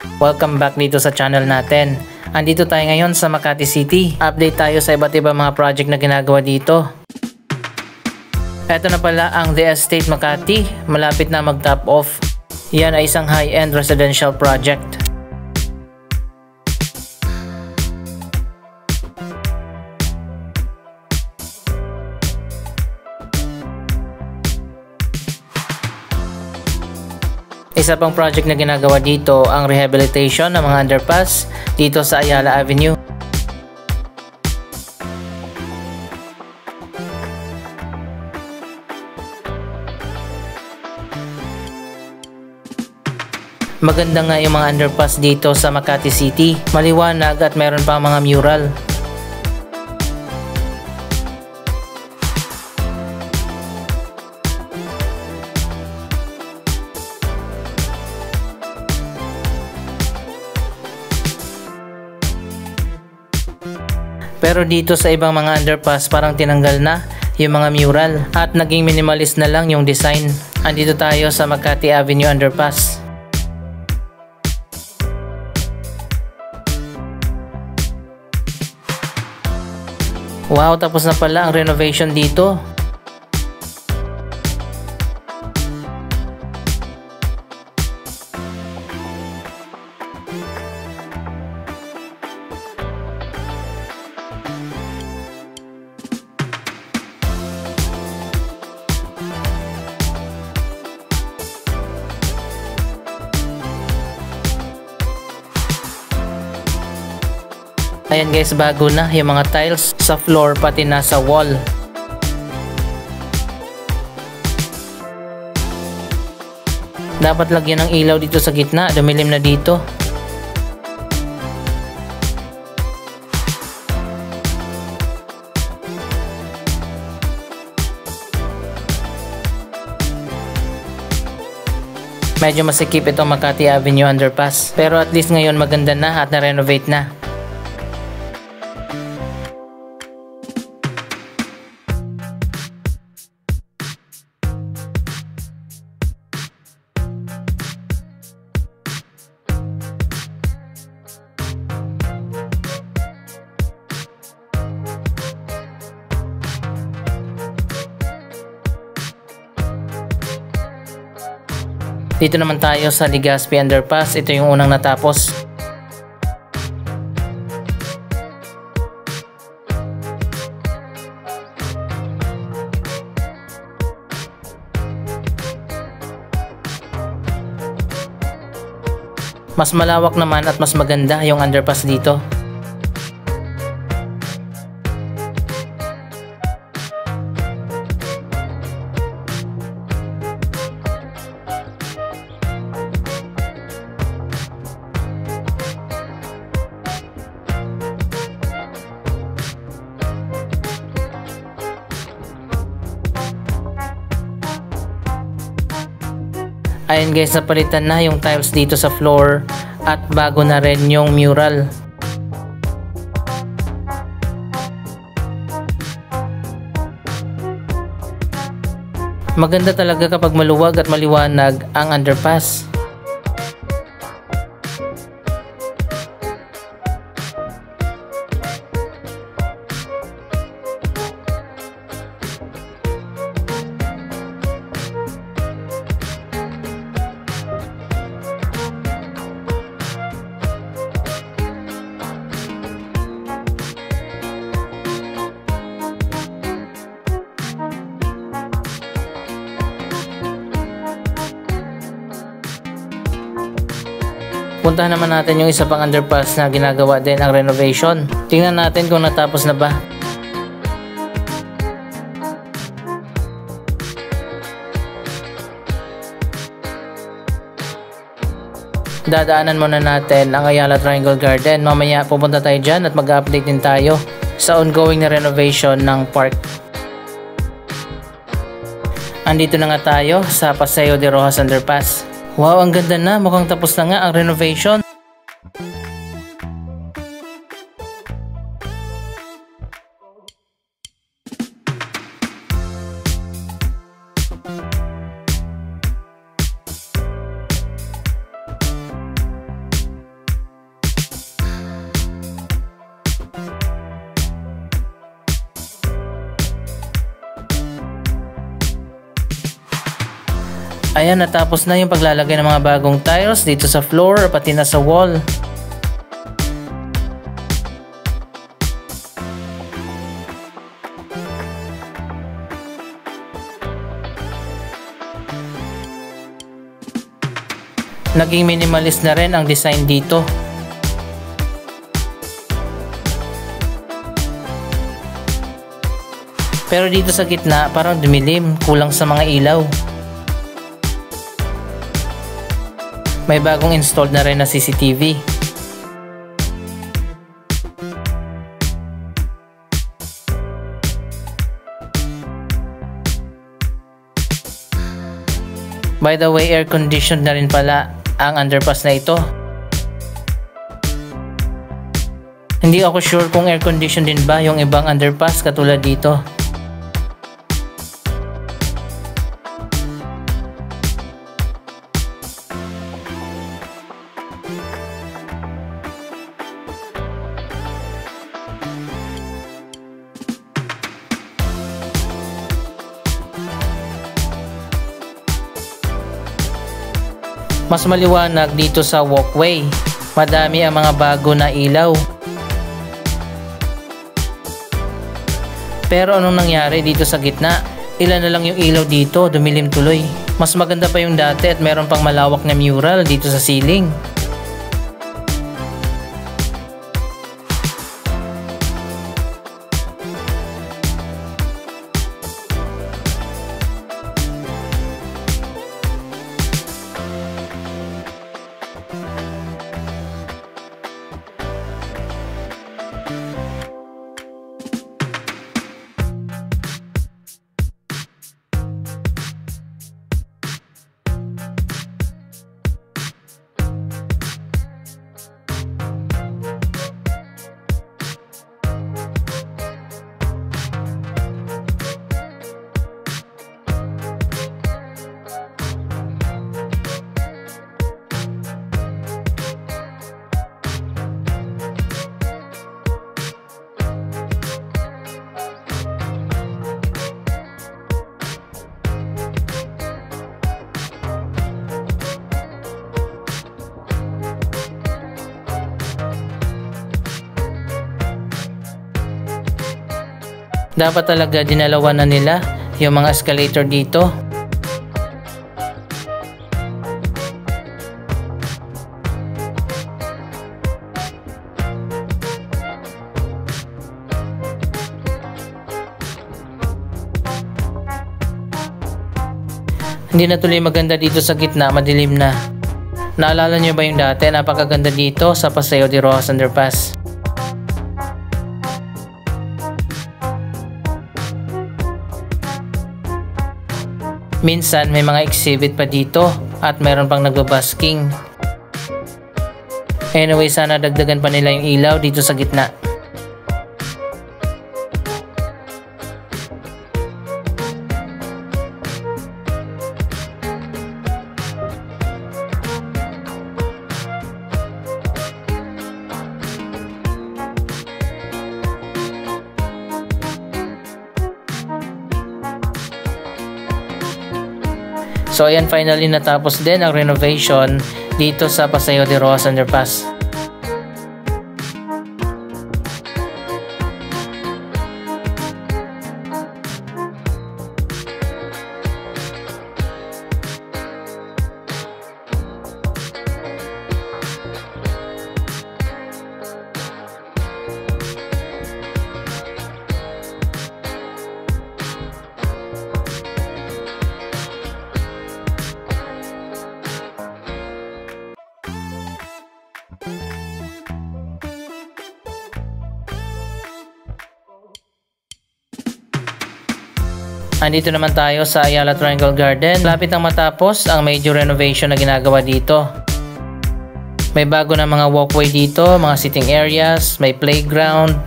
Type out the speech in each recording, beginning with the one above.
Welcome back dito sa channel natin. Andito tayo ngayon sa Makati City. Update tayo sa iba't ibang mga project na ginagawa dito. Ito na pala ang The Estate Makati. Malapit na mag-top off. Yan ay isang high-end residential project. Isa pang project na ginagawa dito ang rehabilitation ng mga underpass dito sa Ayala Avenue. Maganda nga yung mga underpass dito sa Makati City. Maliwanag at meron pang mga mural. Pero dito sa ibang mga underpass parang tinanggal na yung mga mural at naging minimalist na lang yung design. Andito tayo sa Makati Avenue Underpass. Wow, tapos na pala ang renovation dito. Ayan guys, bago na yung mga tiles sa floor pati na sa wall. Dapat lagyan ng ilaw dito sa gitna, dumilim na dito. Medyo masikip itong Makati Avenue Underpass, pero at least ngayon maganda na at na-renovate na. Dito naman tayo sa Legazpi Underpass. Ito yung unang natapos. Mas malawak naman at mas maganda yung underpass dito. Ayan guys, napalitan na yung tiles dito sa floor at bago na rin yung mural. Maganda talaga kapag maluwag at maliwanag ang underpass. Puntahan naman natin yung isa pang underpass na ginagawa din ang renovation. Tingnan natin kung natapos na ba. Dadaanan muna natin ang Ayala Triangle Garden. Mamaya pupunta tayo dyan at mag-update din tayo sa ongoing na renovation ng park. Andito na nga tayo sa Paseo de Rojas Underpass. Wow, ang ganda na. Mukhang tapos na nga ang renovation. Ayan, natapos na yung paglalagay ng mga bagong tiles dito sa floor pati na sa wall. Naging minimalist na rin ang design dito. Pero dito sa gitna parang dumilim, kulang sa mga ilaw. May bagong installed na rin na CCTV. By the way, air conditioned na rin pala ang underpass na ito. Hindi ako sure kung air conditioned din ba yung ibang underpass katulad dito. Mas maliwanag dito sa walkway. Madami ang mga bago na ilaw. Pero anong nangyari dito sa gitna? Ilan na lang yung ilaw dito, dumilim tuloy. Mas maganda pa yung dati at meron pang malawak na mural dito sa ceiling. Dapat talaga dinalawan na nila yung mga escalator dito. Hindi na tuloy maganda dito sa gitna, madilim na. Naalala niyo ba yung dati? Napakaganda dito sa Paseo de Rojas Underpass. Minsan may mga exhibit pa dito at meron pang nagbabasking. Anyway, sana dagdagan pa nila yung ilaw dito sa gitna. So ayan, finally natapos din ang renovation dito sa Paseo de Rojas Underpass. Andito naman tayo sa Ayala Triangle Garden. Lapit nang matapos ang major renovation na ginagawa dito. May bago na mga walkway dito, mga sitting areas, may playground.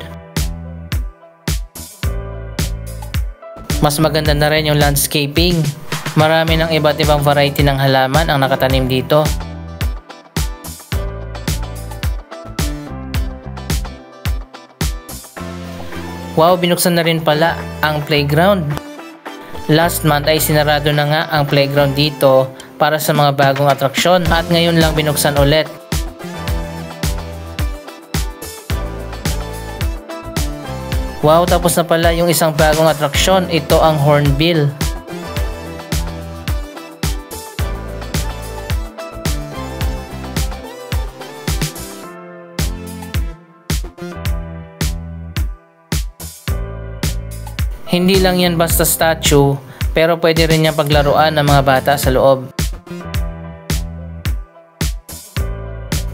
Mas maganda na rin yung landscaping. Marami ng iba't ibang variety ng halaman ang nakatanim dito. Wow, binuksan na rin pala ang playground. Last month ay sinarado na nga ang playground dito para sa mga bagong atraksyon at ngayon lang binuksan ulit. Wow, tapos na pala yung isang bagong atraksyon. Ito ang Hornbill. Hindi lang yan basta statue, pero pwede rin niyang paglaruan ng mga bata sa loob.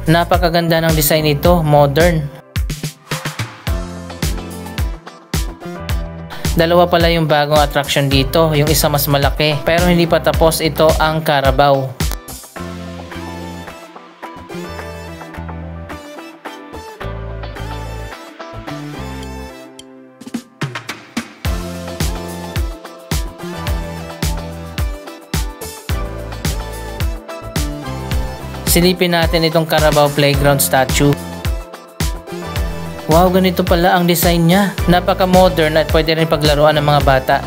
Napakaganda ng design nito, modern. Dalawa pala yung bagong attraction dito, yung isa mas malaki, pero hindi pa tapos. Ito ang Carabao. Silipin natin itong Carabao Playground statue. Wow, ganito pala ang design niya. Napaka-modern at pwede rin paglaruan ng mga bata.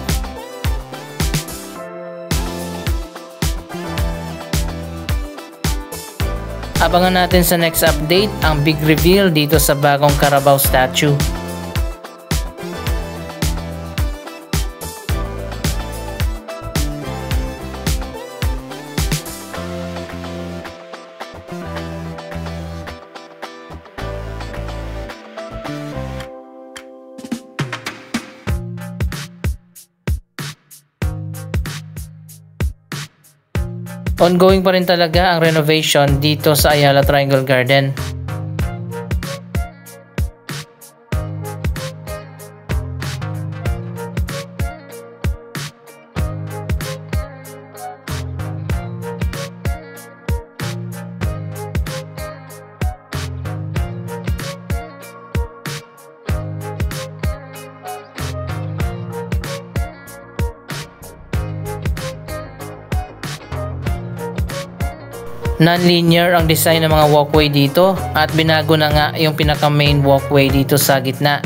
Abangan natin sa next update ang big reveal dito sa bagong Carabao statue. Ongoing pa rin talaga ang renovation dito sa Ayala Triangle Garden. Non-linear ang design ng mga walkway dito at binago na nga yung pinaka main walkway dito sa gitna.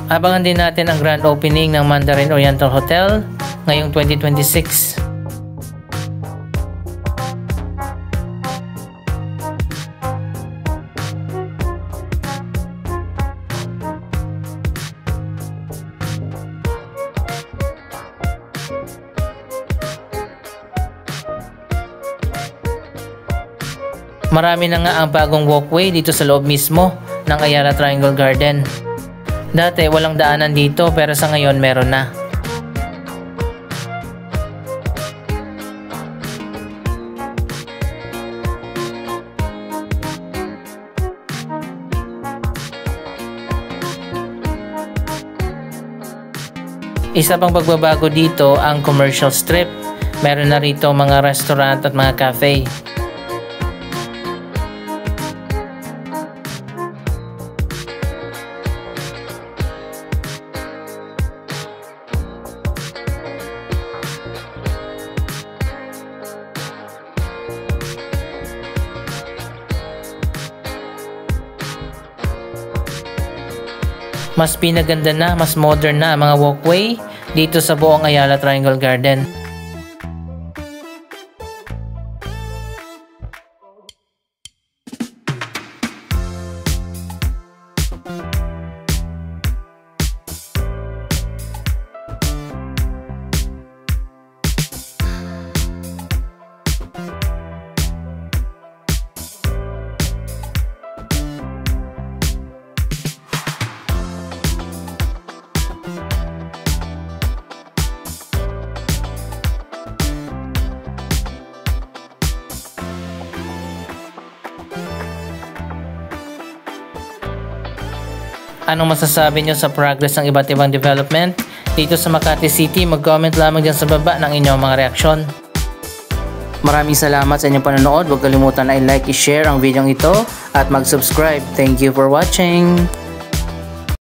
Abangan din natin ang grand opening ng Mandarin Oriental Hotel ngayong 2026. Marami na nga ang bagong walkway dito sa loob mismo ng Ayala Triangle Garden. Dati walang daanan dito pero sa ngayon meron na. Isa pang pagbabago dito ang commercial strip. Meron na rito mga restaurant at mga cafe. Mas pinaganda na, mas modern na ang mga walkway dito sa buong Ayala Triangle Garden. Anong masasabi nyo sa progress ng iba't ibang development dito sa Makati City? Mag-comment lamang dyan sa baba ng inyong mga reaksyon. Maraming salamat sa inyong panonood. Huwag kalimutan na i-like, i-share ang video ito at mag-subscribe. Thank you for watching!